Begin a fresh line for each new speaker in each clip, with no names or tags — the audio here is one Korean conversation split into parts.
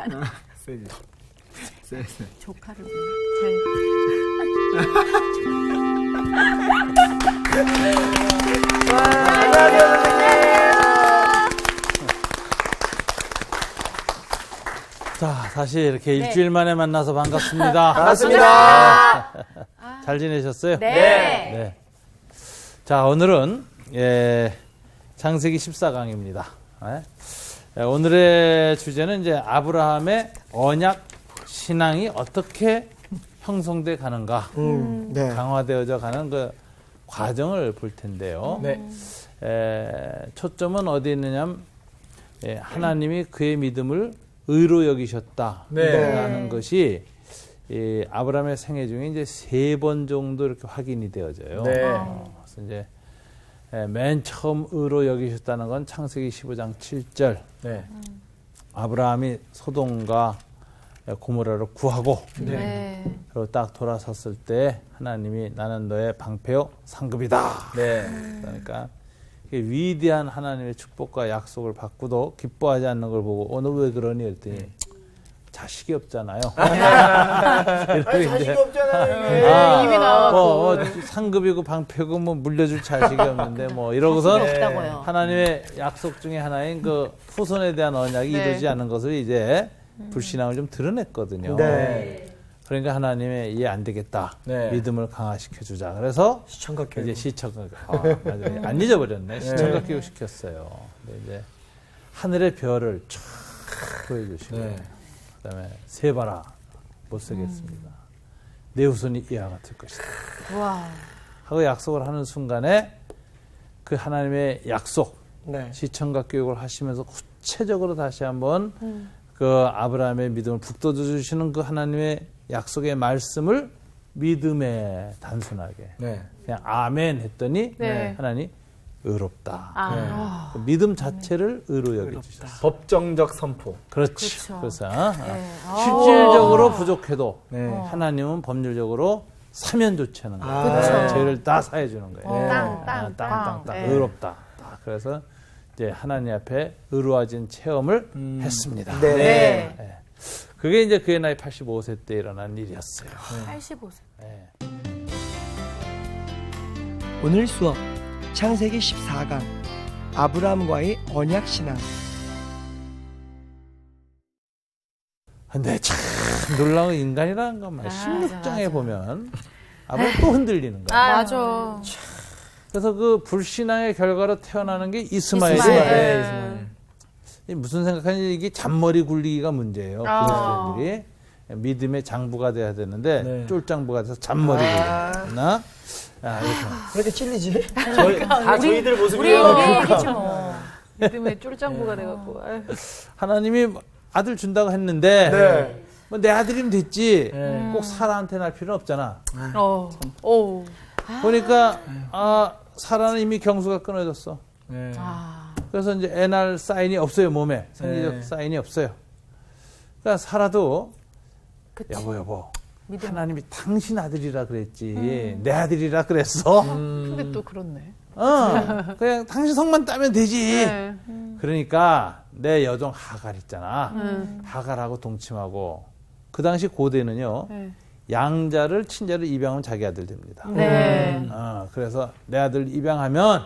일단은
세게. 세.
조카를
자, 다시 이렇게 일주일 만에 만나서 반갑습니다.
반갑습니다.
잘 지내셨어요?
네.
네. 자, 오늘은 창세기 14강입니다. 오늘의 주제는 이제 아브라함의 언약 신앙이 어떻게 형성돼 가는가,
네.
강화되어져 가는 그 과정을 볼 텐데요.
네.
초점은 어디 있느냐면 하나님이 그의 믿음을 의로 여기셨다라는
네.
것이 이 아브라함의 생애 중에 이제 3번 정도 이렇게 확인이 되어져요.
네.
그래서 이제 맨 처음 의로 여기셨다는 건 창세기 15장 7절.
네.
아브라함이 소돔과 고모라를 구하고
네.
그리고 딱 돌아섰을 때 하나님이 나는 너의 방패요 상급이다.
네.
그러니까 위대한 하나님의 축복과 약속을 받고도 기뻐하지 않는 걸 보고 너 왜 그러니 했더니 자식이 없잖아요.
아니, 자식이 없잖아요.
이미 나와갖고.
상급이고 방패고 뭐 물려줄 자식이 없는데 뭐 이러고선
자식이 없다고요.
하나님의 약속 중에 하나인 그 후손에 대한 언약이
네.
이루어지지 않는 것을 이제 불신앙을 좀 드러냈거든요.
네.
그러니까 하나님의 이해 안 되겠다.
네.
믿음을 강화시켜 주자. 그래서
시청각교육.
이제 시청각 맞아요. 안 잊어버렸네. 시청각 교육 시켰어요. 근데 이제 하늘의 별을 쫙 보여주시고
네.
그다음에 세봐라 못 쓰겠습니다. 내 후손이 이와 같을 것이다.
와.
하고 약속을 하는 순간에 그 하나님의 약속
네.
시청각 교육을 하시면서 구체적으로 다시 한번 그 아브라함의 믿음을 북돋워 주시는 그 하나님의 약속의 말씀을 믿음에 단순하게
네.
그냥 아멘 했더니
네.
하나님 의롭다.
아.
그 믿음 자체를 의로 여겨주셨어요.
법정적 선포.
그렇지.
그렇죠.
그래서
네.
실질적으로 부족해도
네.
하나님은 법률적으로 사면 조치하는 거예요.
아.
죄를 다 사해 주는 거예요.
땅.
땅.
네.
의롭다. 그래서 이제 하나님 앞에 의로워진 체험을 했습니다.
네.
네.
네. 그게 이제 그의 나이 85세 때 일어난 일이었어요.
85세.
네.
오늘 수업 창세기 14강 아브라함과의 언약 신앙.
근데 참 놀라운 인간이라는 것만 16장에
맞아.
보면 아브라함 또 흔들리는 거야.
맞아.
그래서 그 불신앙의 결과로 태어나는 게 이스마엘이에요.
이스마엘.
이스마엘.
이 무슨 생각하는지 이게 잔머리 굴리기가 문제예요. 그리스도인들이 믿음의 장부가 돼야 되는데
네.
쫄장부가 돼서 잔머리 굴리나? 이렇게.
왜 이렇게 찔리지?
다 저희들
우리
모습이에요.
얘기지 뭐.
믿음의 쫄장부가 돼갖고. 아유.
하나님이 아들 준다고 했는데
네.
뭐 내 아들이면 됐지.
네.
꼭 사라한테 날 필요는 없잖아.
오.
보니까 사라는 이미 경수가 끊어졌어.
네.
그래서 이제 애 낳을 사인이 없어요, 몸에. 생리적
네.
사인이 없어요. 그러니까 사라도
그치.
여보
믿음.
하나님이 당신 아들이라 그랬지 내 아들이라 그랬어.
근데 또 그렇네.
그냥 당신 성만 따면 되지.
네.
그러니까 내 여종 하갈 있잖아. 하갈하고 동침하고 그 당시 고대는요
네.
양자를 친자를 입양하면 자기 아들 됩니다.
네.
그래서 내 아들 입양하면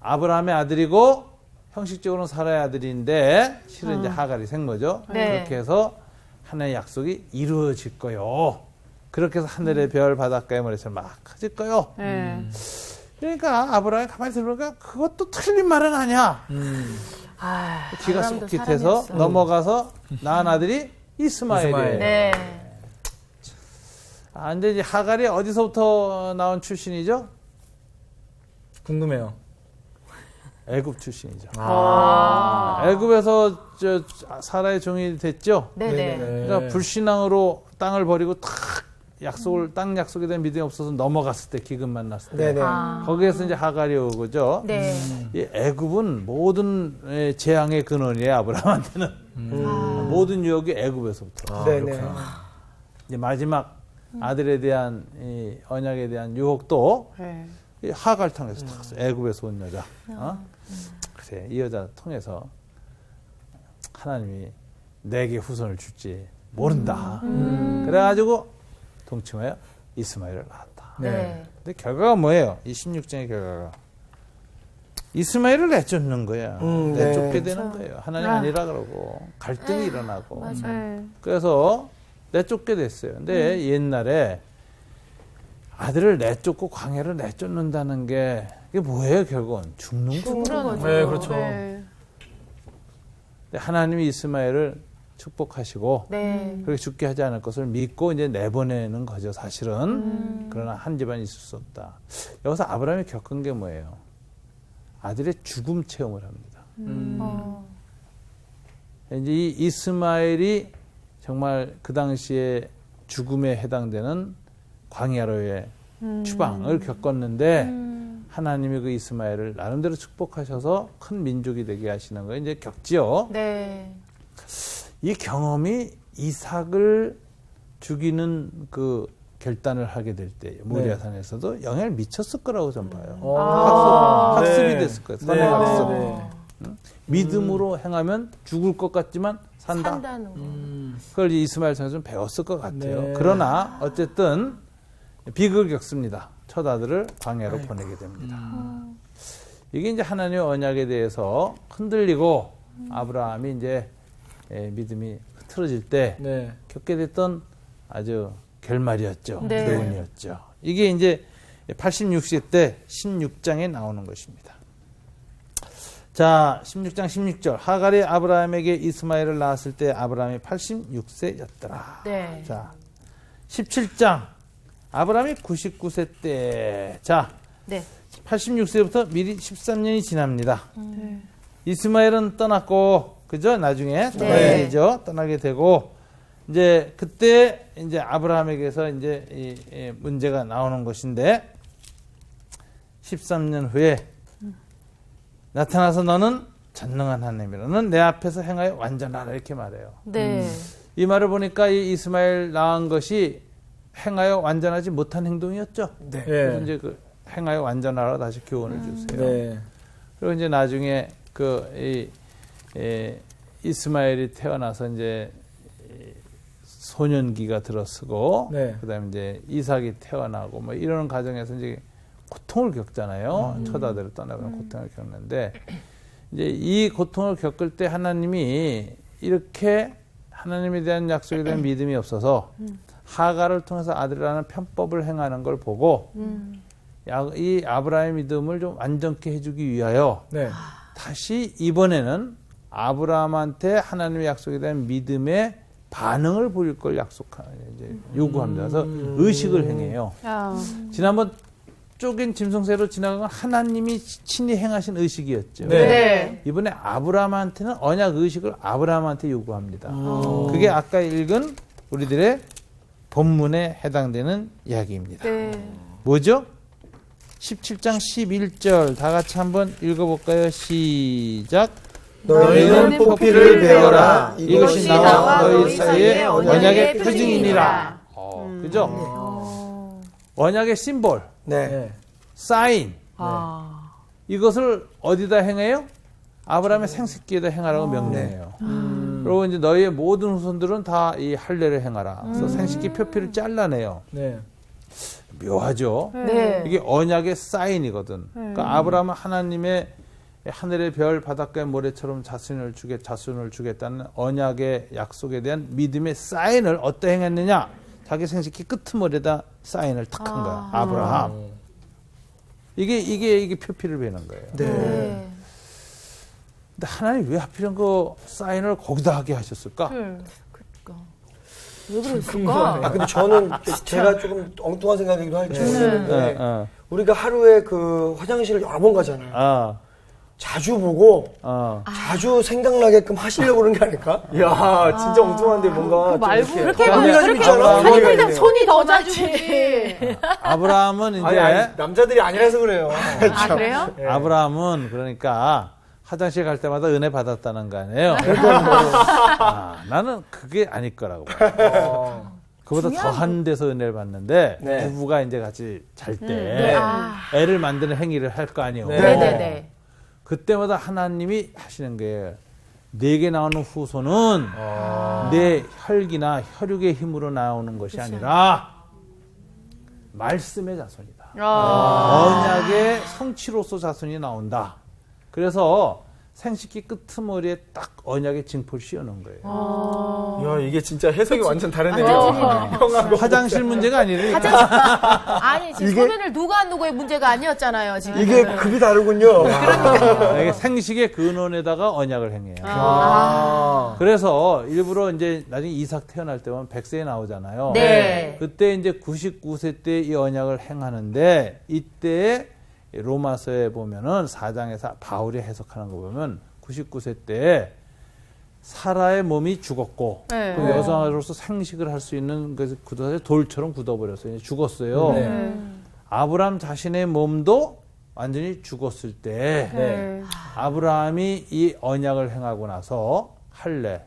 아브라함의 아들이고 형식적으로는 사라의 아들인데 실은 이제 하갈이 생모죠.
네.
그렇게 해서 하나의 약속이 이루어질 거요. 그렇게 해서 하늘의 별 바닷가의 모래처럼 막 커질 거요.
네.
그러니까 아브라함이 가만히 들어보니까 그것도 틀린 말은 아니야. 기가
아브라함도
쏙깃해서
사람이었어.
넘어가서 낳은 아들이 이스마엘이에요.
이스마엘.
네.
근데 이제 하갈이 어디서부터 나온 출신이죠?
궁금해요.
애굽 출신이죠.
아.
애굽에서 사라의 종이 됐죠.
네네.
그러니까 불신앙으로 땅을 버리고 탁 약속을 땅 약속에 대한 믿음이 없어서 넘어갔을 때 기근 만났을 때
네네.
거기에서 이제 하갈이 오고죠.
네.
이 애굽은 모든 재앙의 근원이에요. 아브라함한테는 모든 유혹이 애굽에서부터.
네네.
이제 마지막 아들에 대한 이 언약에 대한 유혹도
네.
이 하갈 통해서 탁 애굽에서 온 여자. 그래 이 여자 통해서 하나님이 내게 후손을 줄지 모른다. 그래가지고 동침하여 이스마엘을 낳았다.
네.
근데 결과가 뭐예요? 이 16장의 결과가 이스마엘을 내쫓는 거야.
네.
내쫓게 되는 거예요. 하나님 아니라 그러고 갈등이 일어나고.
맞아.
네.
그래서 내쫓게 됐어요. 근데 옛날에 아들을 내쫓고 광야를 내쫓는다는 게 이게 뭐예요? 결국은 죽는 거예요.
네, 그렇죠.
네.
근데 하나님이 이스마엘을 축복하시고
네.
그렇게 죽게 하지 않을 것을 믿고 이제 내보내는 거죠, 사실은. 그러나 한 집안 있을 수 없다. 여기서 아브라함이 겪은 게 뭐예요? 아들의 죽음 체험을 합니다.
어.
이제 이 이스마엘이 정말 그 당시에 죽음에 해당되는 광야로의 추방을 겪었는데 하나님이 그 이스마엘을 나름대로 축복하셔서 큰 민족이 되게 하시는 걸 이제 겪지요.
네.
이 경험이 이삭을 죽이는 그 결단을 하게 될 때 모리아산에서도 영향을 미쳤을 거라고 전 봐요. 학습이
네.
됐을 거예요.
네,
선의 학습.
네,
믿음으로 행하면 죽을 것 같지만 산다.
산다는 거.
그걸 이스마엘 선에서 좀 배웠을 것 같아요.
네.
그러나 어쨌든 비극을 겪습니다. 첫 아들을 광야로 보내게 됩니다. 이게 이제 하나님의 언약에 대해서 흔들리고 아브라함이 이제 믿음이 흐트러질 때
네.
겪게 됐던 아주 결말이었죠.
네.
교훈이었죠. 이게 이제 86세 때 16장에 나오는 것입니다. 자, 16장 16절. 하갈이 아브라함에게 이스마엘을 낳았을 때 아브라함이 86세였더라.
네.
자, 17장. 아브라함이 99세 때. 자,
네.
86세부터 미리 13년이 지납니다.
네.
이스마엘은 떠났고, 그죠? 나중에
네.
떠나게 되죠. 떠나게 되고, 이제 그때 이제 아브라함에게서 이제 이 문제가 나오는 것인데, 13년 후에 나타나서 너는 전능한 하나님이라. 너는 내 앞에서 행하여 완전하라. 이렇게 말해요.
네.
이 말을 보니까 이 이스마엘 낳은 것이 행하여 완전하지 못한 행동이었죠.
네.
그래서
예.
이제 그 행하여 완전하라 다시 교훈을 주세요.
네.
그리고 이제 나중에 이스마엘이 태어나서 이제 소년기가 들어서고
네.
그다음에 이제 이삭이 태어나고 뭐 이러는 과정에서 이제 고통을 겪잖아요. 첫 아들을 떠나면 고통을 겪는데 이제 이 고통을 겪을 때 하나님이 이렇게 하나님에 대한 약속에 대한 믿음이 없어서 하갈을 통해서 아들이라는 편법을 행하는 걸 보고 이 아브라함의 믿음을 좀 완전케 해주기 위하여
네.
다시 이번에는 아브라함한테 하나님의 약속에 대한 믿음의 반응을 보일 걸 이제 요구합니다. 그래서 의식을 행해요.
아,
지난번 쪼갠 짐승새로 지나간 건 하나님이 친히 행하신 의식이었죠.
네.
네.
이번에 아브라함한테는 언약 의식을 아브라함한테 요구합니다. 그게 아까 읽은 우리들의 본문에 해당되는 이야기입니다.
네.
뭐죠? 17장 11절 다 같이 한번 읽어볼까요? 시작.
너희는 포피를 베어라.
이것이 나와 너희 사이의 언약의 표징이니라. 그죠? 언약의 심볼,
네.
네.
사인.
아.
이것을 어디다 행해요? 아브라함의 생식기에다 행하라고 명령해요. 그리고 이제 너희의 모든 후손들은 다 이 할례를 행하라. 그래서 생식기 표피를 잘라내요.
네.
묘하죠?
네.
이게 언약의 사인이거든. 그러니까 아브라함은 하나님의 하늘의 별, 바닷가의 모래처럼 자손을 주겠다는 언약의 약속에 대한 믿음의 사인을 어디다 행했느냐? 자기 생식기 끄트머리에다 사인을 탁 한 거야. 아브라함. 이게 표피를 베는 거예요.
네.
네.
근데 하나님 왜 하필이면 그 사인을 거기다 하게 하셨을까?
왜 그랬을까?
아, 근데 저는 제가 조금 엉뚱한 생각이기도 할지 모르겠는데
어.
우리가 하루에 그 화장실을 여러 번 가잖아요.
아,
자주 보고
어.
자주 생각나게끔 하시려고 그런 게 아닐까?
야, 진짜 엉뚱한데 뭔가 좀
말고
이렇게
그렇게
의미가 좀 있잖아.
아니,
의미가
그러니까
있네요.
손이 더 자주지.
아브라함은 이제
아니, 남자들이 아니라서 그래요.
아, 그래요?
네.
아브라함은 그러니까 화장실 갈 때마다 은혜 받았다는 거 아니에요? 나는 그게 아닐 거라고 봐요. 그보다 더한 데서 은혜를 받는데
네.
부부가 이제 같이 잘 때
네.
애를 만드는 행위를 할 거 아니에요.
네.
네네네.
그때마다 하나님이 하시는 게 내게 나오는 후손은 내 혈기나 혈육의 힘으로 나오는 것이 아니라 말씀의 자손이다. 언약의 성취로서 자손이 나온다. 그래서 생식기 끄트머리에 딱 언약의 징표를 씌워놓은 거예요.
야, 이게 진짜 해석이 완전 다르네요.
완전
화장실 문제가 아니라
아니 지금 소변을 누구의 문제가 아니었잖아요. 지금
이게 급이 다르군요.
이게 생식의 근원에다가 언약을 행해요. 그래서 일부러 이제 나중에 이삭 태어날 때 보면 100세에 나오잖아요.
네.
그때 이제 99세 때 이 언약을 행하는데 이때 로마서에 보면은 4장에서 바울이 해석하는 거 보면 99세 때 사라의 몸이 죽었고
네.
그 여성으로서 생식을 할 수 있는 그 돌처럼 굳어버렸어요. 죽었어요.
네.
아브라함 자신의 몸도 완전히 죽었을 때
네.
아브라함이 이 언약을 행하고 나서 할례를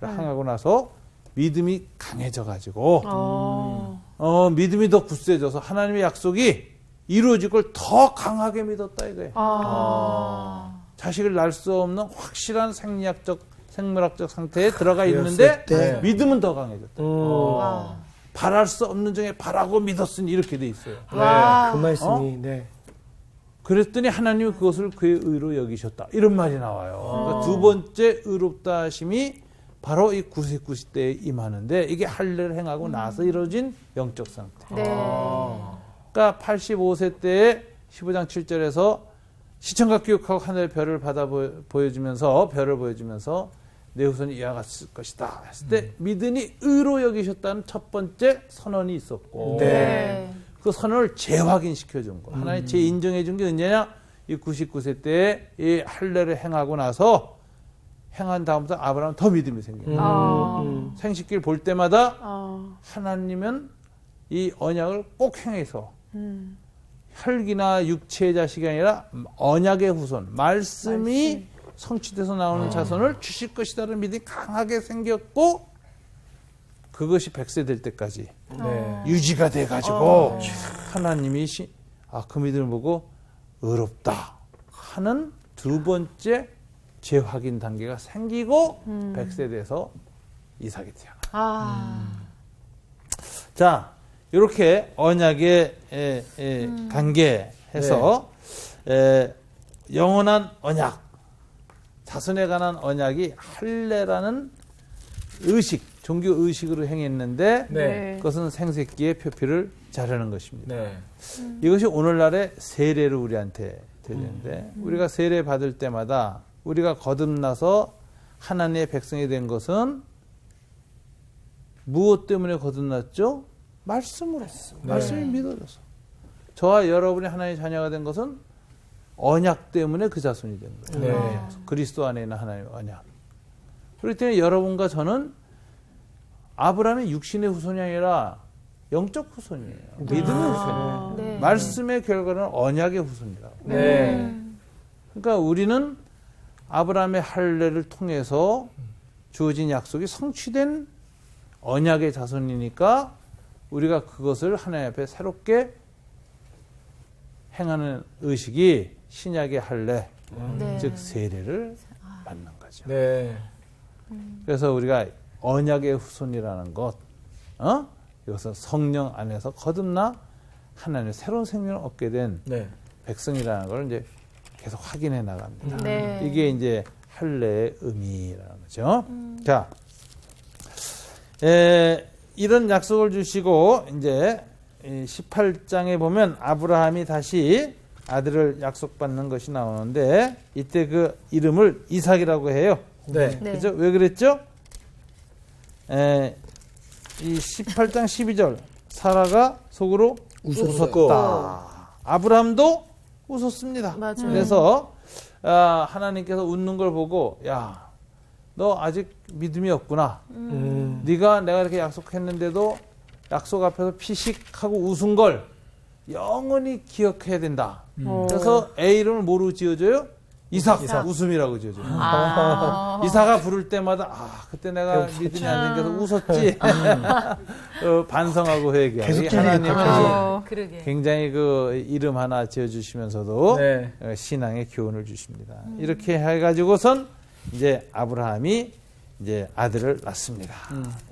행하고 나서 믿음이 강해져 가지고 믿음이 더 굳세져서 하나님의 약속이 이루어질 걸 더 강하게 믿었다 이거예요. 자식을 낳을 수 없는 확실한 생물학적 상태에 들어가 있는데
때.
믿음은 더 강해졌다. 바랄 수 없는 중에 바라고 믿었으니 이렇게 돼 있어요.
네, 그 말씀이 네.
그랬더니 하나님이 그것을 그의 의로 여기셨다. 이런 말이 나와요. 그러니까 두 번째 의롭다 하심이 바로 이 99세 때에 임하는데 이게 할례를 행하고 나서 이루어진 영적 상태.
네.
그러니까 85세 때에 15장 7절에서 시청각 교육하고 하늘의 별을 보여주면서 내 후손이 이와 같을 것이다 했을 때 믿으니 의로 여기셨다는 첫 번째 선언이 있었고
네.
그 선언을 재확인시켜 준 거. 하나님 재인정해 준 게 언제냐? 이 99세 때에 이 할례를 행하고 나서 행한 다음부터 아브라함은 더 믿음이 생긴 거예요. 생식기를 볼 때마다 하나님은 이 언약을 꼭 행해서 혈기나 육체의 자식이 아니라 언약의 후손, 말씀이 성취돼서 나오는 자손을 주실 것이다라는 믿음이 강하게 생겼고 그것이 100세 될 때까지 유지가 돼가지고 하나님이 그 믿음을 보고 의롭다 하는 두 번째 재확인 단계가 생기고 100세 돼서 이삭이 태어나. 자, 이렇게 언약의 단계해서 영원한 언약, 자손에 관한 언약이 할례라는 의식, 종교 의식으로 행했는데
네.
그것은 생색기의 표피를 자르는 것입니다.
네.
이것이 오늘날의 세례를 우리한테 들리는데 우리가 세례 받을 때마다 우리가 거듭나서 하나님의 백성이 된 것은 무엇 때문에 거듭났죠? 말씀으로. 말씀이 믿어져서. 저와 여러분이 하나님의 자녀가 된 것은 언약 때문에 그 자손이 된 거예요.
네.
그리스도 안에 있는 하나님의 언약. 그렇기 때문에 여러분과 저는 아브라함의 육신의 후손이 아니라 영적 후손이에요. 믿음의 후손이에요.
네.
말씀의 결과는 언약의 후손이라고.
네.
그러니까 우리는 아브라함의 할례를 통해서 주어진 약속이 성취된 언약의 자손이니까 우리가 그것을 하나님 앞에 새롭게 행하는 의식이 신약의 할례,
네.
즉 세례를 받는 거죠.
네.
그래서 우리가 언약의 후손이라는 것, 이것은 성령 안에서 거듭나 하나님의 새로운 생명을 얻게 된
네.
백성이라는 걸 이제 계속 확인해 나갑니다.
네.
이게 이제 할례의 의미라는 거죠. 자, 이런 약속을 주시고 이제 18장에 보면 아브라함이 다시 아들을 약속받는 것이 나오는데 이때 그 이름을 이삭이라고 해요.
네.
네.
그죠? 왜 그랬죠? 이 18장 12절 사라가 속으로 웃었다. 아브라함도 웃었습니다.
맞아요.
그래서 하나님께서 웃는 걸 보고 야, 너 아직 믿음이 없구나. 네가 내가 이렇게 약속했는데도 약속 앞에서 피식하고 웃은 걸 영원히 기억해야 된다. 그래서 애 이름을 뭐로 지어줘요? 이삭. 웃음이라고 지어줘요. 이삭아 부를 때마다 그때 내가 믿음이 안 생겨서 웃었지. 반성하고 회개하고.
계속
하나님은
그러게.
굉장히 그 이름 하나 지어주시면서도
네.
신앙의 교훈을 주십니다. 이렇게 해가지고선 이제 아브라함이 이제 아들을 낳습니다.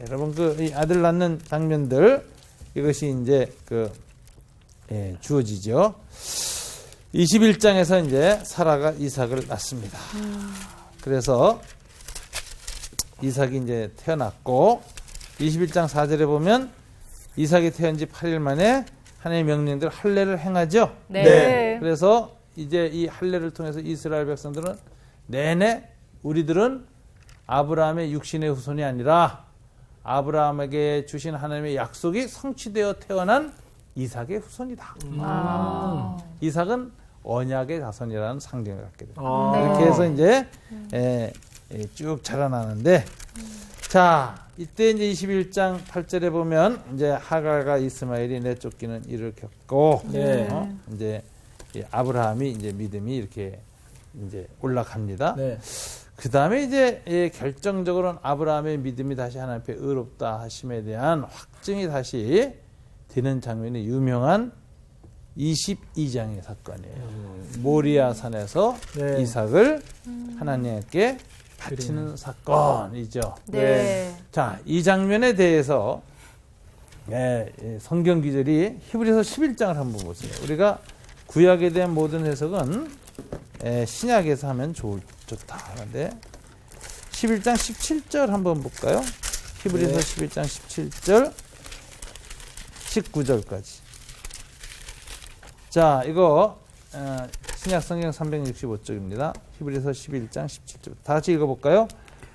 여러분 이 아들 낳는 장면들 이것이 이제 주어지죠. 21장에서 이제 사라가 이삭을 낳습니다. 그래서 이삭이 이제 태어났고 21장 4절에 보면 이삭이 태어난 지 8일 만에 하나님의 명령대로 할례를 행하죠.
네.
그래서 이제 이 할례를 통해서 이스라엘 백성들은 내내 우리들은 아브라함의 육신의 후손이 아니라 아브라함에게 주신 하나님의 약속이 성취되어 태어난 이삭의 후손이다. 이삭은 언약의 자손이라는 상징을 갖게 됩니다. 이렇게 해서 이제 쭉 자라나는데 자 이때 이제 21장 8절에 보면 이제 하갈과 이스마엘이 내쫓기는 일을 겪고 이제 아브라함이 이제 믿음이 이렇게 이제 올라갑니다. 그 다음에 이제 결정적으로는 아브라함의 믿음이 다시 하나님 앞에 의롭다 하심에 대한 확증이 다시 되는 장면이 유명한 22장의 사건이에요. 모리아 산에서 이삭을 하나님께 바치는 사건이죠.
네.
자, 이 장면에 대해서 성경 기절이 히브리서 11장을 한번 보세요. 우리가 구약에 대한 모든 해석은 신약에서 하면 좋다 하는데 11장 17절 한번 볼까요? 히브리서 11장 17절 19절까지. 자, 이거 신약 성경 365쪽입니다. 히브리서 11장 17절. 다 같이 읽어볼까요?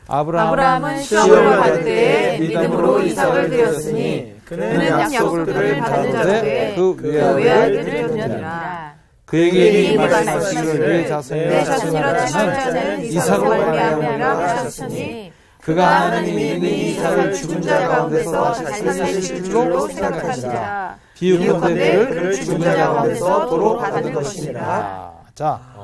아브라함은 시험을 받을 때 믿음으로 이삭을 드렸으니 그는 약속을 받은 자들의 그 외아들을 드렸느니라.
그에게
이미
말씀하시기를 내
내
자손이라
자손이라
자는
이삭으로 말미암으리라 하셨으니 그가 하나님이 이삭을 죽은 자 가운데서 다시 살리실 줄로 생각하시라.
비유컨대
그를 죽은 자 가운데서 도로 받은 것이니라.
자,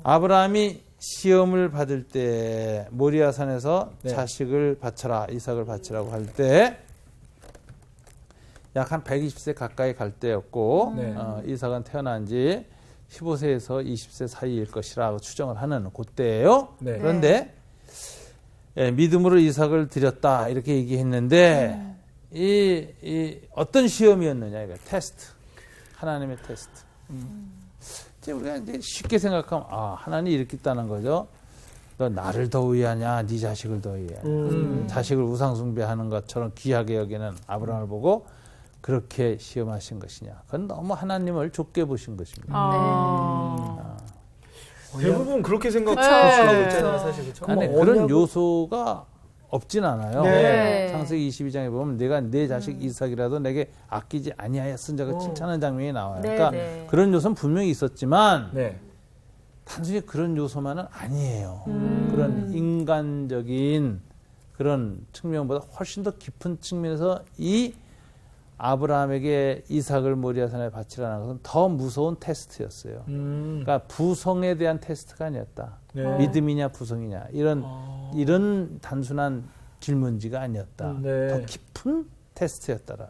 아브라함이 시험을 받을 때 모리아산에서 자식을 바쳐라, 이삭을 바치라고 할 때 약 한 120세 가까이 갈 때였고 이삭은 태어난 지 15세에서 20세 사이일 것이라고 추정을 하는 그때예요. 그런데 믿음으로 이삭을 드렸다 이렇게 얘기했는데 이 어떤 시험이었느냐 이거 테스트, 하나님의 테스트. 이제 우리가 이제 쉽게 생각하면 하나님이 이렇게 있다는 거죠. 너 나를 더 위하냐, 네 자식을 더 위하냐. 자식을 우상 숭배하는 것처럼 귀하게 여기는 아브라함을 보고 그렇게 시험하신 것이냐. 그건 너무 하나님을 좁게 보신 것입니다.
대부분 그렇게 생각하고 있잖아요, 사실. 그렇죠?
안에 그런 요소가 없진 않아요.
네.
창세기 22장에 보면 내가 내 자식 이삭이라도 내게 아끼지 아니하였은자가 칭찬하는 장면이 나와요.
네,
그러니까
네.
그런 요소는 분명히 있었지만
네.
단순히 그런 요소만은 아니에요. 그런 인간적인 그런 측면보다 훨씬 더 깊은 측면에서 이 아브라함에게 이삭을 모리아산에 바치라는 것은 더 무서운 테스트였어요. 그러니까 부성에 대한 테스트가 아니었다. 믿음이냐 부성이냐 이런 단순한 질문지가 아니었다. 더 깊은 테스트였다라.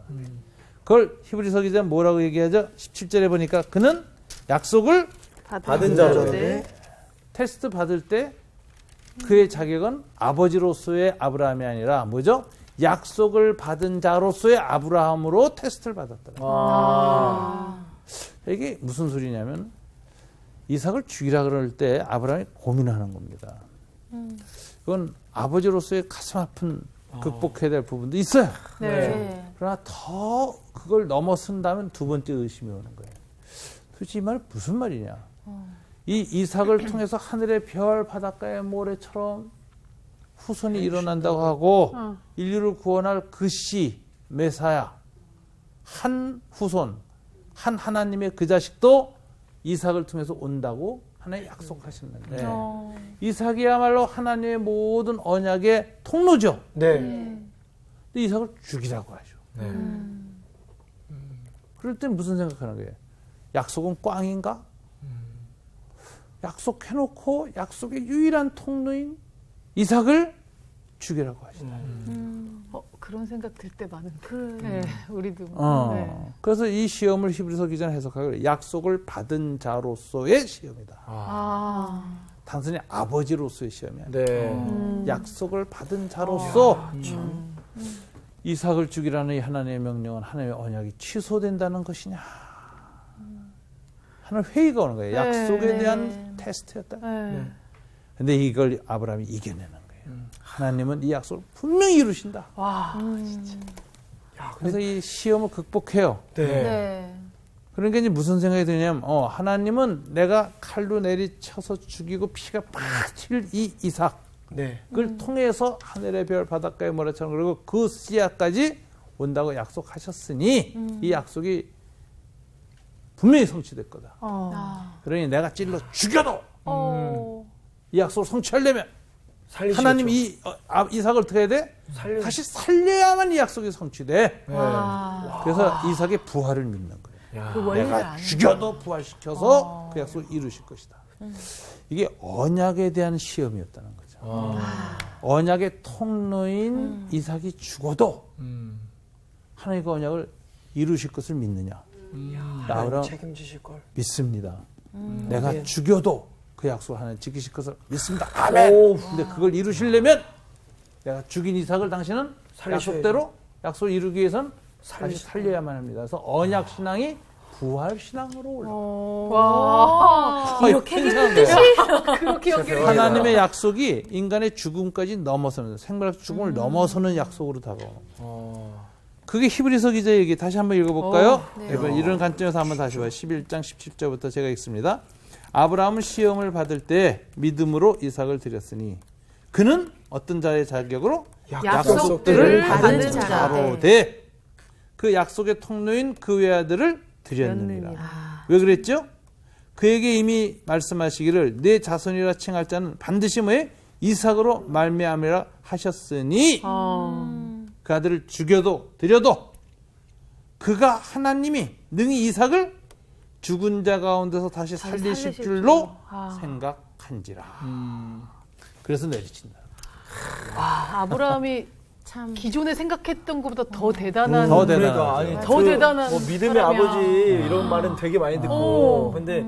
그걸 히브리서 기자 뭐라고 얘기하죠? 17절에 보니까 그는 약속을
받은 자죠.
테스트 받을 때 그의 자격은 아버지로서의 아브라함이 아니라 뭐죠? 약속을 받은 자로서의 아브라함으로 테스트를 받았더라. 이게 무슨 소리냐면 이삭을 죽이라 그럴 때 아브라함이 고민하는 겁니다. 그건 아버지로서의 가슴 아픈 극복해야 될 부분도 있어요. 그러나 더 그걸 넘어선다면 두 번째 의심이 오는 거예요. 도대체 이 말 무슨 말이냐? 이 이삭을 통해서 하늘의 별, 바닷가의 모래처럼 후손이 일어난다고 하고 인류를 구원할 그 씨, 메사야, 한 후손, 한 하나님의 그 자식도 이삭을 통해서 온다고 하나님 약속하셨는데 이삭이야말로 하나님의 모든 언약의 통로죠. 근데 이삭을 죽이라고 하죠. 그럴 때 무슨 생각하는 거예요? 약속은 꽝인가? 약속해놓고 약속의 유일한 통로인 이삭을 죽이라고 하시다.
그런 생각 들 때 많은데. 네, 우리도.
그래서 이 시험을 히브리서 기자는 해석하기를 약속을 받은 자로서의 시험이다. 단순히 아버지로서의 시험이 아니에요.
네.
약속을 받은 자로서 이삭을 죽이라는 이 하나님의 명령은 하나님의 언약이 취소된다는 것이냐. 하는 회의가 오는 거예요. 약속에 대한 테스트였다. 근데 이걸 아브라함이 이겨내는 거예요. 하나님은 이 약속을 분명히 이루신다.
와, 진짜.
그래서 이 시험을 극복해요.
네.
네.
그러니까 이제 무슨 생각이 드냐면, 하나님은 내가 칼로 내리쳐서 죽이고 피가 팍 튈 이 이삭을
네.
통해서 하늘의 별, 바닷가의 모래처럼 그리고 그 씨앗까지 온다고 약속하셨으니 이 약속이 분명히 성취될 거다. 그러니 내가 찔러 죽여도 이 약속을 성취하려면
살리시겠죠.
하나님 이 이삭을 어떻게 해야 돼? 다시 살려야만 이 약속이 성취돼. 그래서 이삭의 부활을 믿는 거예요.
그 원리를
내가
아는
죽여도 부활시켜서 그 약속을 이루실 것이다. 이게 언약에 대한 시험이었다는 거죠. 언약의 통로인 이삭이 죽어도 하나님의 그 언약을 이루실 것을 믿느냐. 아브라함
책임지실 걸.
믿습니다. 내가 죽여도 그 약속을 하나님 지키실 것을 믿습니다. 아멘. 근데 그걸 이루시려면 내가 죽인 이삭을 당신은
살리셔야죠.
약속대로 약속을 이루기 위해서는 다시 살려야만 합니다. 그래서 언약 신앙이 부활 신앙으로 올라가요.
와,
이렇게 뜻이
그렇게 연결이
하나님의 약속이 인간의 죽음까지 넘어서는 생물학 죽음을 넘어서는 약속으로 다가와요. 그게 히브리서 기자 얘기 다시 한번 읽어볼까요? 이런 관점에서 한번 다시 봐요. 11장 17절부터 제가 읽습니다. 아브라함은 시험을 받을 때 믿음으로 이삭을 드렸으니 그는 어떤 자의 자격으로?
약속들을 받은
자로 돼. 그 약속의 통로인 그 외아들을 드렸느니라. 왜 그랬죠? 그에게 이미 말씀하시기를 내 자손이라 칭할 자는 반드시 뭐에 이삭으로 말미암이라 하셨으니 그 아들을 죽여도 드려도 그가 하나님이 능히 이삭을 죽은 자 가운데서 다시 살리실 줄로 생각한지라. 그래서 내리친다.
아브라함이 참 기존에 생각했던 것보다 더 대단한
더
그러니까
대단하죠.
아니,
더 대단한
뭐 믿음의
사람이야.
아버지 이런 말은 되게 많이 듣고 근데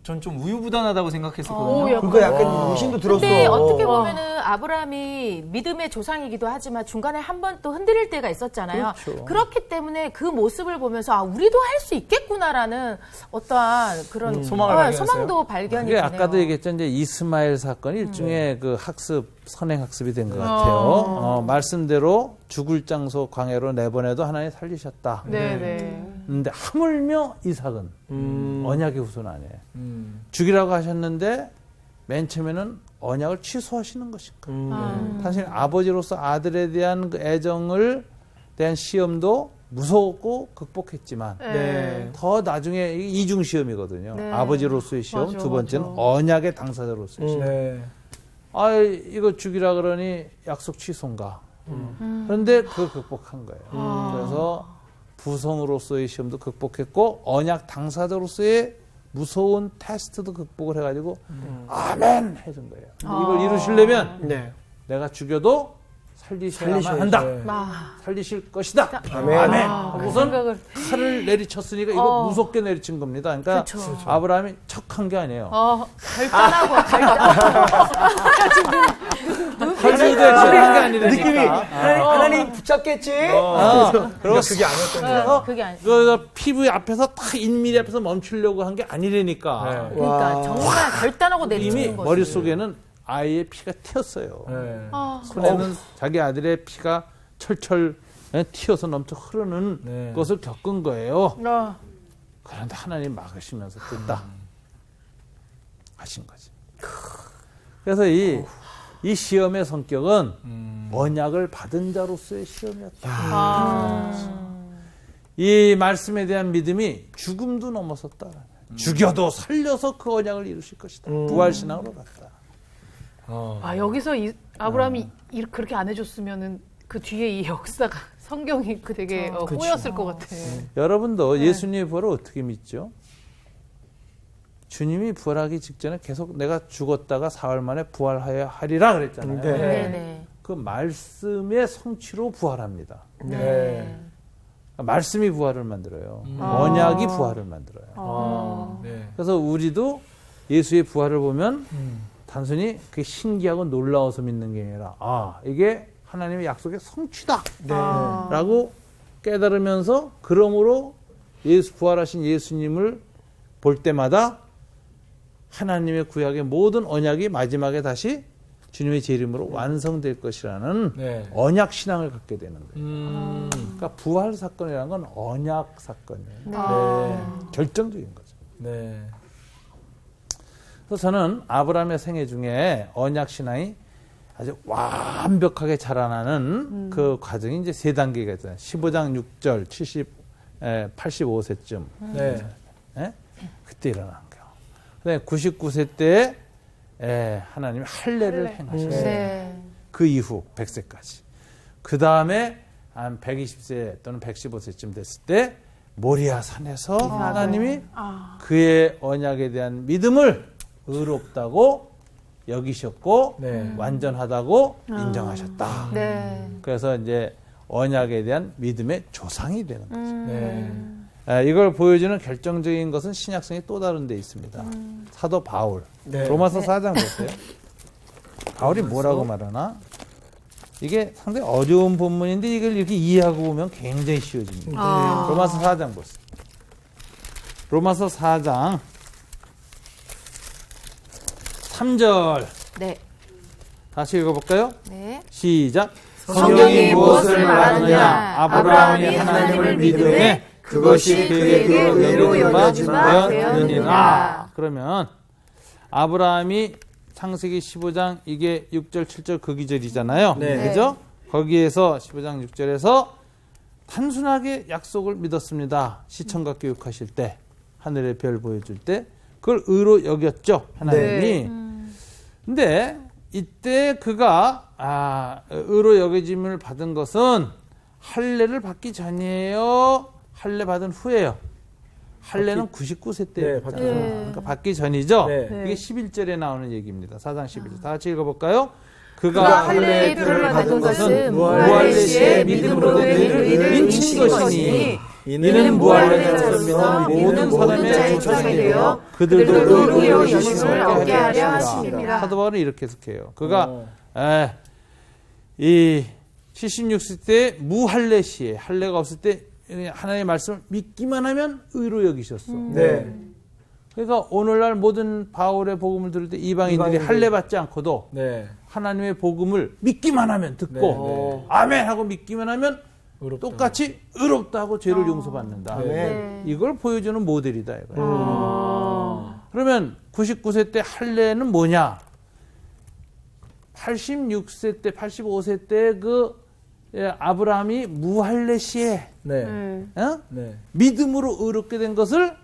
전 좀 우유부단하다고 생각했었거든요.
약간.
그거 약간 의심도 들었어.
근데 어떻게 보면은 아브라함이 믿음의 조상이기도 하지만 중간에 한 번 또 흔들릴 때가 있었잖아요.
그렇죠.
그렇기 때문에 그 모습을 보면서 아 우리도 할 수 있겠구나라는 어떠한 그런
소망을 발견했어요?
소망도 발견이
그게
되네요.
아까도 얘기했죠. 이제 이스마엘 사건이 일종의 그 선행 학습이 된 것 같아요. 말씀대로 죽을 장소 광야로 내보내도 하나님 살리셨다.
네네.
근데 하물며 이삭은 언약의 후손 아니에요. 죽이라고 하셨는데 맨 처음에는 언약을 취소하시는 것인가. 사실 아버지로서 아들에 대한 그 애정을 대한 시험도 무서웠고 극복했지만
네.
더 나중에 이중 시험이거든요.
네.
아버지로서의 시험,
맞아,
두 번째는
맞아.
언약의 당사자로서의 시험.
네.
아, 이거 죽이라 그러니 약속 취소인가. 그런데 그걸 극복한 거예요. 그래서 부성으로서의 시험도 극복했고 언약 당사자로서의 무서운 테스트도 극복을 해가지고 아멘 해준 거예요. 근데 이걸 이루시려면
네.
내가 죽여도 살리셔야만
살리셔야지.
한다.
네.
살리실 것이다.
아멘.
아멘.
그
하고선
생각을
칼을 내리쳤으니까 이거 무섭게 내리친 겁니다. 그러니까 아브라함이 척한 게 아니에요.
결단하고
칼질도 척한 게 아니라니까.
느낌이 하나님 붙잡겠지.
그리고
그게 아니었던
그게 아니.
그 피부 앞에서 딱 1mm 앞에서 멈추려고 한 게 아니라니까.
네.
그러니까 정말 결단하고
이미
내리치는 거지.
머릿속에는 아이의 피가 튀었어요.
네.
손에는 자기 아들의 피가 철철 튀어서 넘쳐 흐르는
네.
것을 겪은 거예요.
아,
그런데 하나님 막으시면서 됐다 하신 거지. 그래서 이 시험의 성격은 언약을 받은 자로서의 시험이었다. 이 말씀에 대한 믿음이 죽음도 넘어섰다. 죽여도 살려서 그 언약을 이루실 것이다. 부활신앙으로 갔다.
여기서 아브라함이 그렇게 안 해줬으면은 그 뒤에 이 역사가 성경이 그 되게 꼬였을 것 같아.
여러분도 예수님의 부활을 어떻게 믿죠? 주님이 부활하기 직전에 계속 내가 죽었다가 사흘 만에 부활하여 하리라 그랬잖아요.
네.
네네.
그 말씀의 성취로 부활합니다.
네.
말씀이 부활을 만들어요. 언약이 부활을 만들어요.
네.
그래서 우리도 예수의 부활을 보면 단순히 그게 신기하고 놀라워서 믿는 게 아니라 이게 하나님의 약속의 성취다 라고 깨달으면서 그러므로 부활하신 예수님을 볼 때마다 하나님의 구약의 모든 언약이 마지막에 다시 주님의 제 이름으로 완성될 것이라는
네.
언약 신앙을 갖게 되는 거예요. 그러니까 부활 사건이라는 건 언약 사건이에요.
네.
결정적인 거죠.
네.
그래서 저는 아브라함의 생애 중에 언약 신앙이 아주 완벽하게 자라나는 그 과정이 이제 세 단계가 있잖아요. 15장 6절, 85세쯤.
네.
그때 일어난 거예요. 그다음에 99세 때 하나님이 할례를 행하셨어요.
네.
그 이후 100세까지. 그 다음에 한 120세 또는 115세쯤 됐을 때 모리아 산에서 하나님이 그의 언약에 대한 믿음을 의롭다고 여기셨고
네.
완전하다고 인정하셨다.
네.
그래서 이제 언약에 대한 믿음의 조상이 되는 거죠.
네.
이걸 보여주는 결정적인 것은 신약성이 또 다른 데 있습니다. 사도 바울.
네.
로마서 4장 보세요. 바울이 뭐라고 말하나? 이게 상당히 어려운 본문인데 이걸 이렇게 이해하고 보면 굉장히 쉬워집니다. 로마서 4장 보세요. 로마서 4장 3절.
네.
다시 읽어볼까요?
네.
시작.
성경이
무엇을 말하느냐? 아브라함이 하나님을 믿음에 그것이 그에게 의로 여겨지마 되었느니라.
그러면 아브라함이 창세기 15장 이게 6절 7절 그 기절이잖아요.
네.
그죠? 거기에서 15장 6절에서 단순하게 약속을 믿었습니다. 시청각 교육하실 때 하늘의 별 보여줄 때 그걸 의로 여겼죠. 하나님이. 근데 이때 그가 의로 여겨짐을 받은 것은 할례를 받기 전이에요? 할례 받은 후예요? 할례는 99세 때
네,
받잖아요. 그러니까 받기 전이죠.
네.
그게 11절에 나오는 얘기입니다. 4장 11절. 다 같이 읽어볼까요?
그가 할례를 받은 것은 무할례 시에 믿음으로 되는 의를 인친 것이니 이는 무할례 자로서 모든 사람의 조상이 되어 그들도 의로 여기심을 얻게 하려 하심이라.
사도 바울은 이렇게 해석해요. 그가 이 76세 때 무할례 시에 할례가 없을 때 하나님의 말씀을 믿기만 하면 의로 여기셨어.
네.
그러니까 오늘날 모든 바울의 복음을 들을 때 이방인들이 할례 받지 않고도
네.
하나님의 복음을 믿기만 하면 듣고 아멘 하고 믿기만 하면
의롭다.
똑같이 의롭다 하고 죄를 용서받는다.
아멘.
이걸 보여주는 모델이다 이거예요. 그러면 99세 때 할례는 뭐냐? 86세 때 85세 때 그 아브라함이 무할례 시에
네.
네. 믿음으로 의롭게 된 것을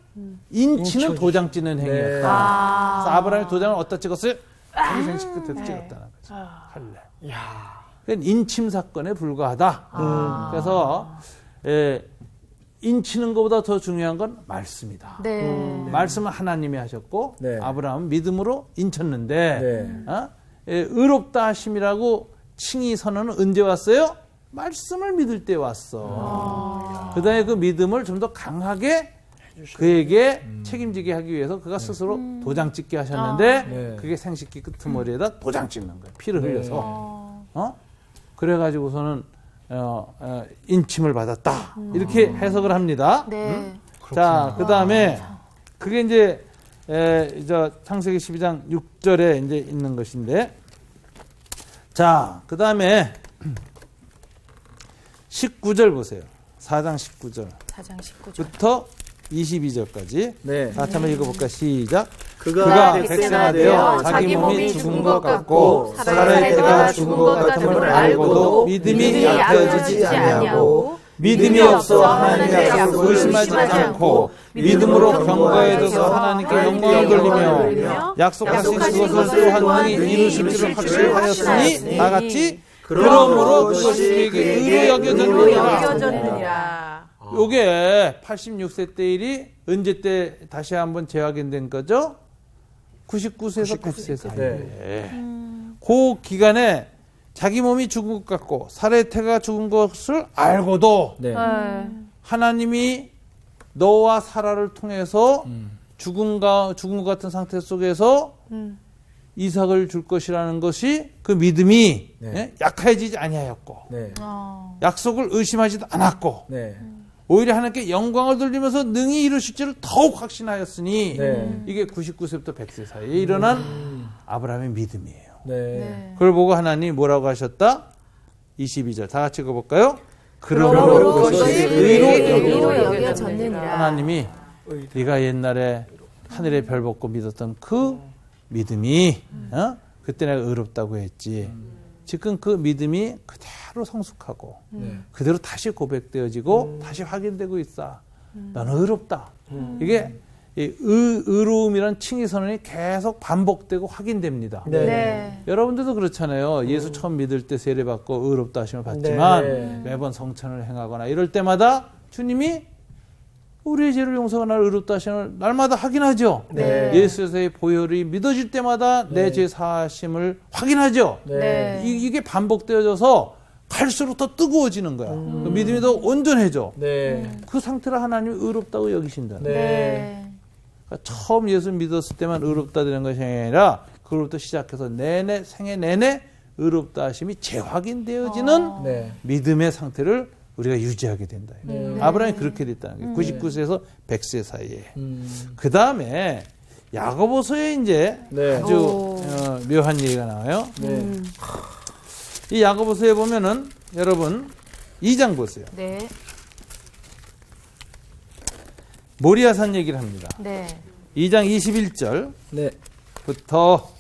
인치는 도장 찍는 행위였다.
네.
그래서 아브라함이 도장을 어디다 찍었어요? 자기 생식 끝에 찍었다는 거죠. 할례. 그건 인침 사건에 불과하다. 그래서 인치는 것보다 더 중요한 건 말씀이다.
네.
말씀은 하나님이 하셨고
네.
아브라함은 믿음으로 인쳤는데
네.
의롭다 하심이라고 칭의 선언은 언제 왔어요? 말씀을 믿을 때 왔어. 그다음에 그 믿음을 좀 더 강하게 그에게 책임지게 하기 위해서 그가 스스로 도장 찍게 하셨는데
네.
그게 생식기 끄트머리에다 도장 찍는 거예요. 피를 흘려서. 그래가지고서는 인침을 받았다. 이렇게 해석을 합니다.
네.
자, 그 다음에 그게 이제 창세기 12장 6절에 이제 있는 것인데, 자, 그 다음에 19절 보세요. 4장 19절.
4장 19절.
부터 22절까지.
네.
다 같이 한번 읽어볼까? 시작.
그가
백세가 되어 자기 몸이 죽은 것 같고
살아야 때가 죽은 것 같음을 알고도
믿음이
약해지지 아니하고
믿음이 없어 하나님의 약속을 의심하지 않고 믿음으로 경과해져서 하나님께 영광을 돌리며 약속하신 그것을 또 한 분이 이루실 줄을 확실하였으니 다 같이 그러므로 그것이 그에게 의로 여겨졌느니라.
여겨졌느니라.
요게 86세 때 일이 언제 때 다시 한번 재확인된 거죠? 99세에서 100세 사이에. 그 기간에 자기 몸이 죽은 것 같고 살의 태가 죽은 것을 알고도
네.
하나님이 너와 사라를 통해서 죽은 것 같은 상태 속에서 이삭을 줄 것이라는 것이 그 믿음이
네.
예? 약해지지 아니하였고
네.
약속을 의심하지도 않았고
네.
오히려 하나님께 영광을 돌리면서 능히 이루실 줄을 더욱 확신하였으니
네.
이게 99세부터 100세 사이에 일어난 아브라함의 믿음이에요.
네.
그걸 보고 하나님이 뭐라고 하셨다? 22절 다 같이 읽어볼까요?
그러므로
그것이
그것이
의로
여겨졌느니라.
하나님이 네가 옛날에 하늘의 별 보고 믿었던 그 믿음이 그때 내가 의롭다고 했지. 지금 그 믿음이 그대로 성숙하고 그대로 다시 고백되어지고 다시 확인되고 있어. 너는 의롭다. 이게 이 의로움이란 칭의 선언이 계속 반복되고 확인됩니다.
네.
여러분들도 그렇잖아요. 예수 처음 믿을 때 세례받고 의롭다 하심을 받지만
네.
매번 성천을 행하거나 이럴 때마다 주님이 우리의 죄를 용서가 나를 의롭다 하심을 날마다 확인하죠.
네.
예수에서의 보혈이 믿어질 때마다 내 죄 사하심을 확인하죠.
네.
이게 반복되어져서 갈수록 더 뜨거워지는 거야. 그 믿음이 더 온전해져.
네.
그 상태를 하나님이 의롭다고 여기신다는 거예요.
네.
그러니까 처음 예수 믿었을 때만 의롭다 되는 것이 아니라 그로부터 시작해서 내내 생애 내내 의롭다 하심이 재확인되어지는
네.
믿음의 상태를 우리가 유지하게 된다. 아브라함이 그렇게 됐다는 거예요. 99세에서 100세 사이에. 그 다음에 야고보서에 이제
네.
아주 묘한 얘기가 나와요.
네.
이 야고보서에 보면은 여러분 2장 보세요.
네.
모리아산 얘기를 합니다.
네.
2장 21절부터
네.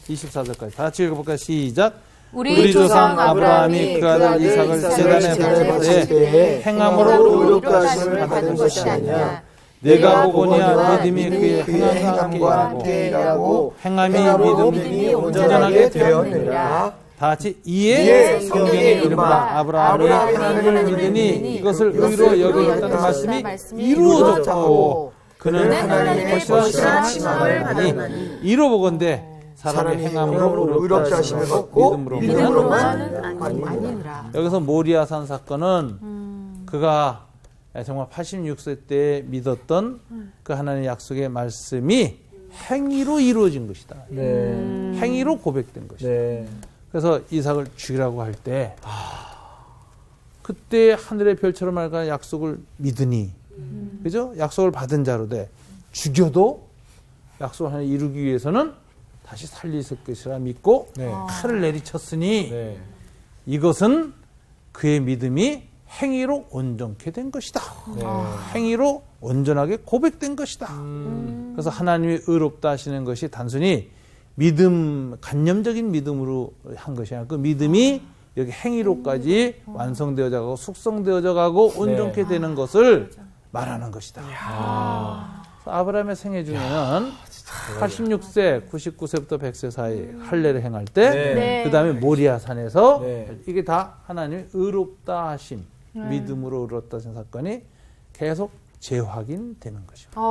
24절까지 다 같이 읽어볼까요? 시작.
우리
조상 아브라함이 그 아들 이삭을 제단에 바칠 때 행함으로
의롭다
하심을
하심을
받은 것이 아니라
내가 보거니와 믿음이
그의
그의 행함과 함께 일하고 행함이
행함으로
믿음이
믿음이
온전하게
온전하게
되었느니라.
되었느니라.
다 같이
이에
이에
성경에
성경에 이르마
이르마
아브라함이 하나님을 믿으니 이것을 의로 여기겠다는 말씀이 이루어졌고 그는 하나님의 것이라 칭함을 받으니 이루어보건대 사람의 행함으로 의롭다 하심을 받고 믿음으로만
아니니라.
여기서 모리아산 사건은 그가 정말 86세 때 믿었던 그 하나님의 약속의 말씀이 행위로 이루어진 것이다.
네.
행위로 고백된 것이다.
네.
그래서 이삭을 죽이라고 할 때 그때 하늘의 별처럼 맑은 약속을 믿으니 그죠? 약속을 받은 자로 돼 죽여도 약속을 하나 이루기 위해서는 다시 살리실 것이라 믿고
네.
칼을 내리쳤으니
네.
이것은 그의 믿음이 행위로 온전케 된 것이다. 행위로 온전하게 고백된 것이다. 그래서 하나님이 의롭다 하시는 것이 단순히 믿음, 관념적인 믿음으로 한 것이 아니라 그 믿음이 이렇게 행위로까지 완성되어져 가고 숙성되어져 가고 온전케 되는 것을 말하는 것이다. 아브라함의 생애 중에는 86세, 99세부터 100세 사이 할례를 행할 때,
네.
그 다음에 모리아산에서
네.
이게 다 하나님의 의롭다 하심, 믿음으로 의롭다 하신 사건이 계속 재확인되는 것입니다.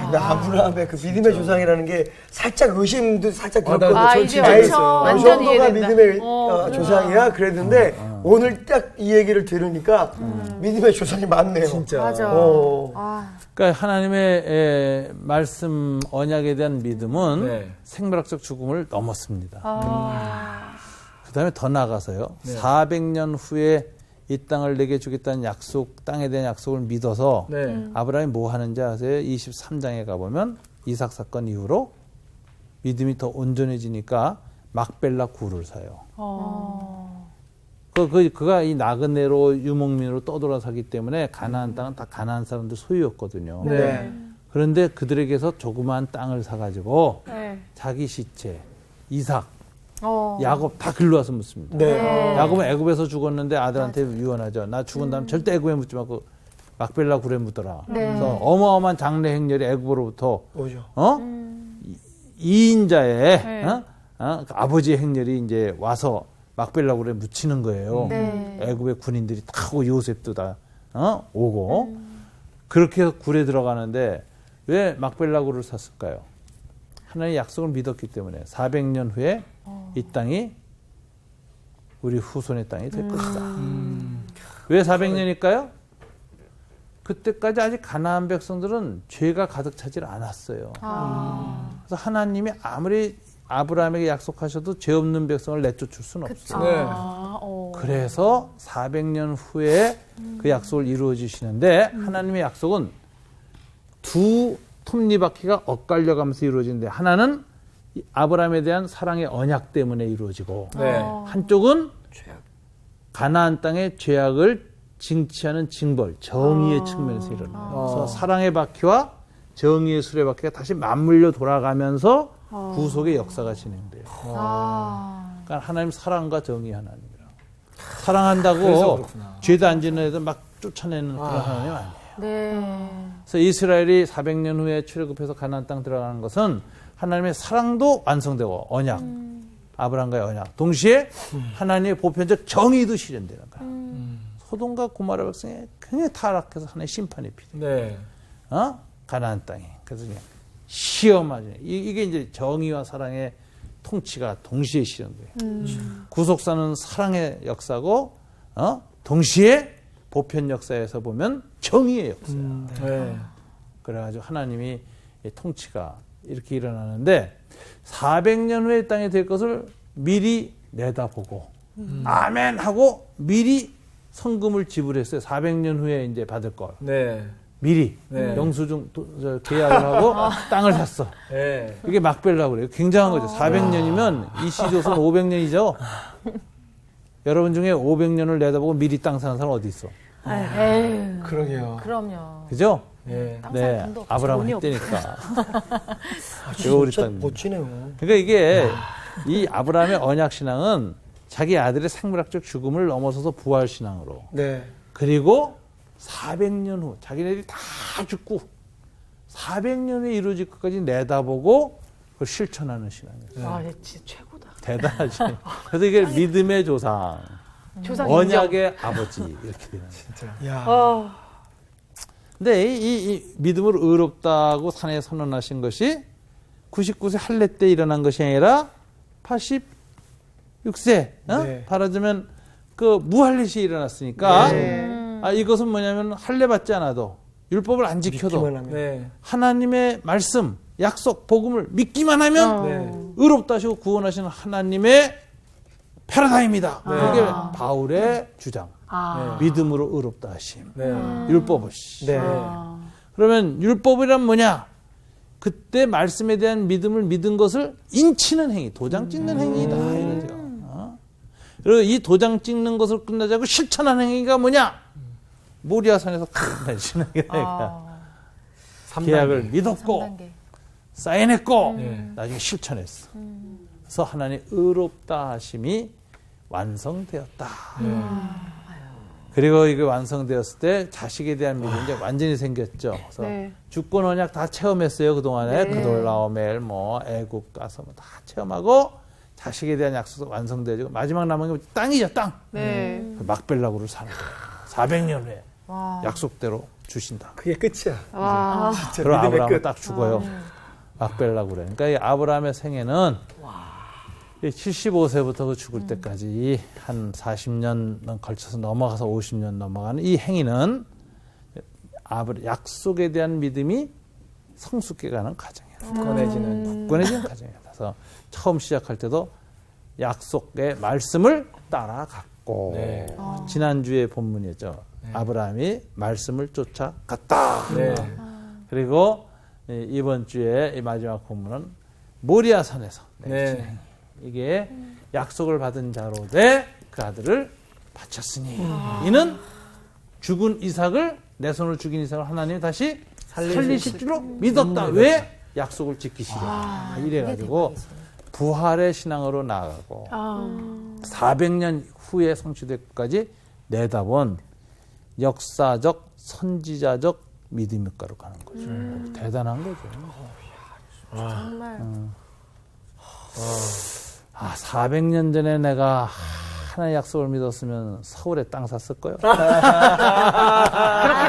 근데 아브라함의 그 믿음의 조상이라는 게 살짝 의심도 살짝
나
들었거든요.
아,
전
이제
진짜
에이,
완전,
있어요.
이
완전
정도가
이해된다.
믿음의
그러니까.
조상이야 그랬는데 오늘 딱 이 얘기를 들으니까 믿음의 조상이 맞네요.
진짜.
맞아.
어.
아,
그러니까 하나님의 말씀 언약에 대한 믿음은
네.
생물학적 죽음을 넘었습니다.
아.
그 다음에 더 나아가서요.
네.
400년 후에 이 땅을 내게 주겠다는 약속, 땅에 대한 약속을 믿어서
네.
아브라함이 뭐 하는지 아세요? 23장에 가보면 이삭 사건 이후로 믿음이 더 온전해지니까 막벨라 굴을 사요. 그가 이 나그네로 유목민으로 떠돌아서기 때문에 가나안 땅은 다 가나안 사람들 소유였거든요.
네.
그런데 그들에게서 조그마한 땅을 사가지고
네.
자기 시체, 이삭,
어.
야곱 다 글로 와서 묻습니다.
네.
야곱은 애굽에서 죽었는데 아들한테 유언하죠. 나 죽은 다음 절대 애굽에 묻지 말고 막벨라 굴에 묻더라. 그래서 어마어마한 장래 행렬이 애굽으로부터
오죠.
이인자의
네.
아버지의 행렬이 이제 와서 막벨라 굴에 묻히는 거예요.
네.
애굽의 군인들이 다 오고 요셉도 다 오고 그렇게 해서 굴에 들어가는데 왜 막벨라 굴을 샀을까요? 하나님의 약속을 믿었기 때문에 400년 후에 이 땅이 우리 후손의 땅이 될 것이다. 왜 400년일까요? 그때까지 아직 가나안 백성들은 죄가 가득 차질 않았어요. 그래서 하나님이 아무리 아브라함에게 약속하셔도 죄 없는 백성을 내쫓을 수는 없어요.
네.
그래서 400년 후에 그 약속을 이루어 주시는데 하나님의 약속은 두 톱니바퀴가 엇갈려가면서 이루어지는데 하나는 아브라함에 대한 사랑의 언약 때문에 이루어지고
네.
한쪽은 가나안 땅의 죄악을 징치하는 징벌, 정의의 측면에서 일어나요. 그래서 사랑의 바퀴와 정의의 수레바퀴가 다시 맞물려 돌아가면서 구속의 역사가 진행돼요. 그러니까 하나님 사랑과 정의 하나님이라.
그래서
사랑한다고
그렇구나.
죄도 안 짓는 애들 막 쫓아내는 그런 하나님 아니에요.
네.
그래서 이스라엘이 400년 후에 출애굽해서 가나안 땅 들어가는 것은 하나님의 사랑도 완성되고 언약, 아브라함과의 언약. 동시에 하나님의 보편적 정의도 실현되는 거야. 소돔과 고모라 백성이 굉장히 타락해서 하나님의 심판이 필요해.
네.
가나안 땅에. 그래서 그냥 시험하죠. 이게 이제 정의와 사랑의 통치가 동시에 실현돼요. 구속사는 사랑의 역사고, 동시에 보편 역사에서 보면 정의의 역사예요.
네.
그래가지고 하나님이 이 통치가 이렇게 일어나는데 400년 후에 땅에 될 것을 미리 내다보고 아멘 하고 미리 성금을 지불했어요. 400년 후에 이제 받을 걸.
네.
미리
네.
영수증 계약을 하고 땅을 샀어.
네.
이게 막벨라고 그래요. 굉장한 거죠. 400년이면 이시조선 500년이죠. 여러분 중에 500년을 내다보고 미리 땅 사는 사람 어디 있어?
에휴.
그러게요.
그럼요.
그죠?
네.
네,
돈도 없고
아브라함
돈이
했다니까. 이거 우리
진짜
땅.
멋지네요.
그러니까 이게 이 아브라함의 언약 신앙은 자기 아들의 생물학적 죽음을 넘어서서 부활 신앙으로
네.
그리고 400년 후 자기네들이 다 죽고 400년 후에 이루어질 것까지 내다보고 그걸 실천하는 신앙이에요.
와, 얘 진짜 최고다.
대단하지. 그래서 이게 믿음의 조상,
조상 인정.
언약의 아버지 이렇게 되는 거예요.
야.
근데 이 믿음을 의롭다고 산에 선언하신 것이 99세 할례 때 일어난 것이 아니라 86세
네.
말하자면 그 무할례시 일어났으니까
네.
이것은 뭐냐면 할례 받지 않아도 율법을 안 지켜도
믿기만 하면.
네.
하나님의 말씀, 약속, 복음을 믿기만 하면
네.
의롭다 하시고 구원하시는 하나님의 패러다임이다.
네.
그게 바울의 주장.
아.
믿음으로 의롭다 하심.
네.
율법 없이.
네.
그러면 율법이란 뭐냐? 그때 말씀에 대한 믿음을 믿은 것을 인치는 행위, 도장 찍는 행위다. 이거죠. 그리고 이 도장 찍는 것을 끝나지 않고 실천하는 행위가 뭐냐? 모리아산에서 끝내시는 게 계약을 믿었고
3단계.
사인했고
네.
나중에 실천했어. 그래서 하나님 의롭다 하심이 완성되었다. 그리고 이게 완성되었을 때 자식에 대한 믿음이 이제 완전히 생겼죠. 그래서
네.
주권 언약 다 체험했어요. 그동안에.
네.
그돌라오멜, 애굽 가서 다 체험하고 자식에 대한 약속도 완성되고 마지막 남은 게 땅이죠. 땅.
네.
막벨라구를 사는 거예요. 400년 후에
와.
약속대로 주신다.
그게 끝이야.
와.
진짜
그럼
믿음의
아브라함은
끝.
딱 죽어요. 막벨라구래. 그러니까 이 아브라함의 생애는 75세부터 그 죽을 때까지 한 40년 걸쳐서 넘어가서 50년 넘어가는 이 행위는 약속에 대한 믿음이 성숙해가는 과정이에요. 굳건해지는 과정이에요. 그래서 처음 시작할 때도 약속의 말씀을 따라갔고
네.
지난주의 본문이었죠. 아브라함이 말씀을 쫓아갔다.
네.
그리고 이번 주에 이 마지막 본문은 모리아산에서
네.
이게 약속을 받은 자로 돼 그 아들을 바쳤으니 이는 죽은 이삭을 내 손으로 죽인 이삭을 하나님이 다시 살리실 줄로 믿었다. 왜? 약속을 지키시려. 이래가지고 부활의 신앙으로 나아가고 400년 후에 성취될 것까지 내다본 역사적 선지자적 믿음일가로 가는 거죠. 대단한 거죠.
정말.
400년 전에 내가 하나의 약속을 믿었으면 서울에 땅 샀을 거요.
그렇게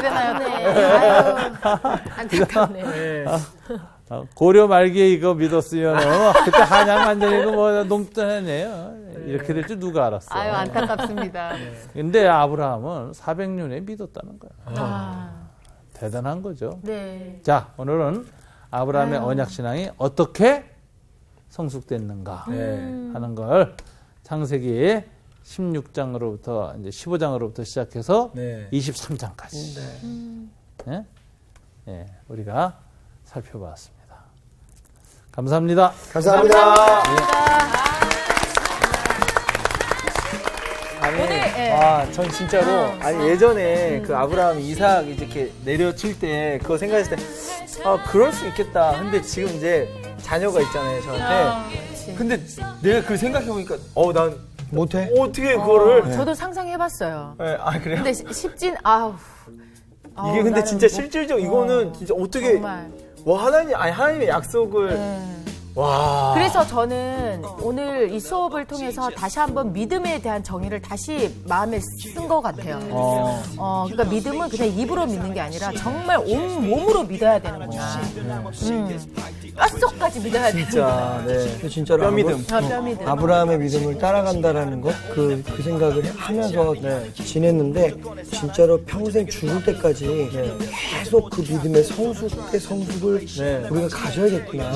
되나요? 네. 아유, 안타깝네.
고려 말기에 이거 믿었으면 그때 한양 완전히 뭐 농단했네요. 이렇게 될 줄 누가 알았어.
아유, 안타깝습니다.
근데 아브라함은 400년에 믿었다는 거야.
아.
대단한 거죠.
네.
자, 오늘은 아브라함의 언약 신앙이 어떻게 성숙됐는가
네.
하는 걸 창세기 16장으로부터 이제 15장으로부터 시작해서
네.
23장까지 예? 예, 우리가 살펴봤습니다. 감사합니다.
감사합니다.
아니,
예.
전 진짜로 아니 예전에 그 아브라함 이삭 이렇게 내려칠 때 그거 생각했을 때 그럴 수 있겠다. 근데 지금 이제 자녀가 있잖아요 저한테. 근데 내가 그 생각해 보니까 난
못해?
어떻게 그거를?
저도 상상해봤어요.
네, 그래요?
근데 쉽진
이게 근데 진짜 실질적 이거는 진짜 어떻게
정말.
와 하나님의 약속을 와.
그래서 저는 오늘 이 수업을 통해서 다시 한번 믿음에 대한 정의를 다시 마음에 쓴 것 같아요. 그러니까 믿음은 그냥 입으로 믿는 게 아니라 정말 온 몸으로 믿어야 되는구나. 뼛속까지 믿어야
진짜 네.
진짜로
뼈 믿음.
뼈 믿음.
아브라함의 믿음을 따라간다라는 것, 그 생각을 하면서 지냈는데, 진짜로 평생 죽을 때까지 계속 그 믿음의 성숙을 우리가 가져야겠구나.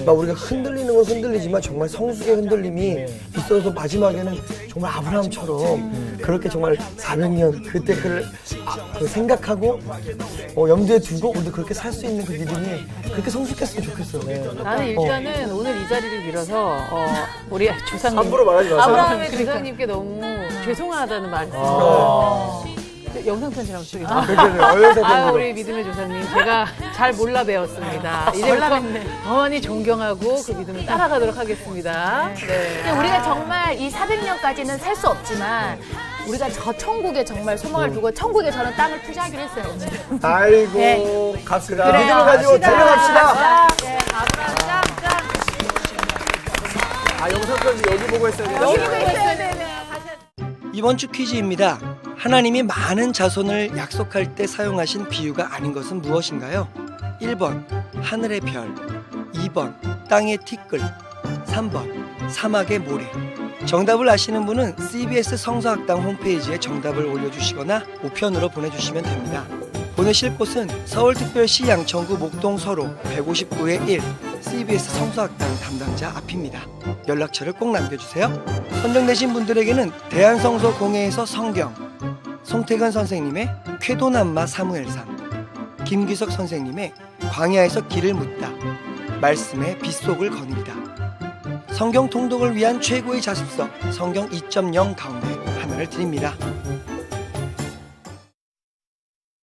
막 우리가 흔들리는 건 흔들리지만 정말 성숙의 흔들림이 있어서 마지막에는 정말 아브라함처럼 그렇게 정말 400년 그때 그 생각하고 염두에 두고 우리도 그렇게 살 수 있는 그 믿음이 그렇게 성숙했으면 좋겠어요.
나는 일단은 오늘 이 자리를 빌어서 우리 조상님
함부로 말하지 마세요.
아브라함의 조상님께 너무 죄송하다는 말씀. 영상 편지라고 쓰겠습니다. 우리 믿음의 조상님, 제가 잘 몰라 배웠습니다. 이제부터 어머니 존경하고 그 믿음을 따라가도록 하겠습니다. 네.
근데 우리가 정말 이 400년까지는 살 수 없지만 우리가 저 천국에 정말 소망을 두고 천국에 저는 땅을 투자하기로 했어요. 오늘.
아이고,
네.
갑시다.
그래요.
믿음을 가지고 달려갑시다.
네, 아브라함 짱짱.
영상 편지 여기 보고 했어야 돼요.
여기 보고 있어야 되네.
이번 주 퀴즈입니다. 하나님이 많은 자손을 약속할 때 사용하신 비유가 아닌 것은 무엇인가요? 1번 하늘의 별, 2번 땅의 티끌, 3번 사막의 모래. 정답을 아시는 분은 CBS 성서학당 홈페이지에 정답을 올려주시거나 우편으로 보내주시면 됩니다. 보내실 곳은 서울특별시 양천구 목동서로 159의 1 CBS 성서학당 담당자 앞입니다. 연락처를 꼭 남겨주세요. 선정되신 분들에게는 대한성서공회에서 성경, 송태근 선생님의 쾌도남마 사무엘상, 김기석 선생님의 광야에서 길을 묻다, 말씀의 빗속을 거닐다, 성경 통독을 위한 최고의 자습서 성경 2.0 가운데 하나를 드립니다.